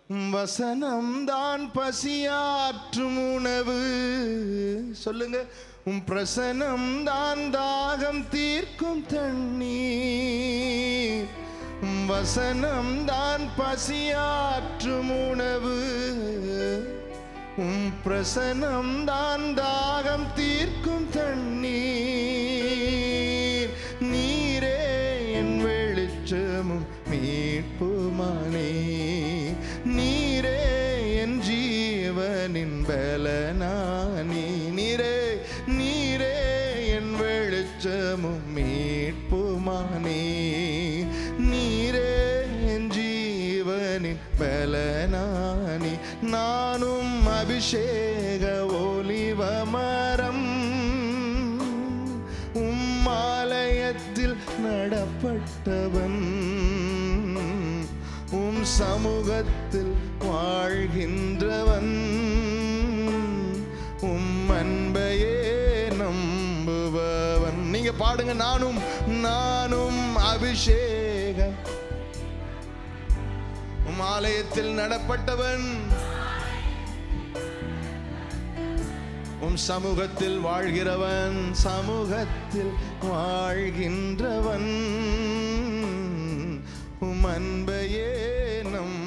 வசனம் தான் பசியாற்றும் உணவு. சொல்லுங்க. பிரசனம் தான் தாகம் தீர்க்கும் தண்ணீர். வசனம் தான் பசியாற்றும் உணவு. பிரசனம் தான் தாகம் தீர்க்கும் தண்ணீர். நீரே என் வெளிச்சமும் மீட்புமானே. நீரே என் ஜீவனின் பலனானே. நீரே நீரே என் வெளிச்சமும் மீட்புமானே. நீரே என் ஜீவனின் பலனானே. நானும் அபிஷேக ஒலிவ மரம், ஆலயத்தில் நடப்பட்டவன். சமூகத்தில் வாழ்கின்றவன். அன்பையே நம்புபவன். நீங்க பாடுங்க. நானும் அபிஷேக ஆலயத்தில் நடப்பட்டவன். சமூகத்தில் வாழ்கிறவன். சமூகத்தில் வாழ்கின்றவன். அன்பையே நம்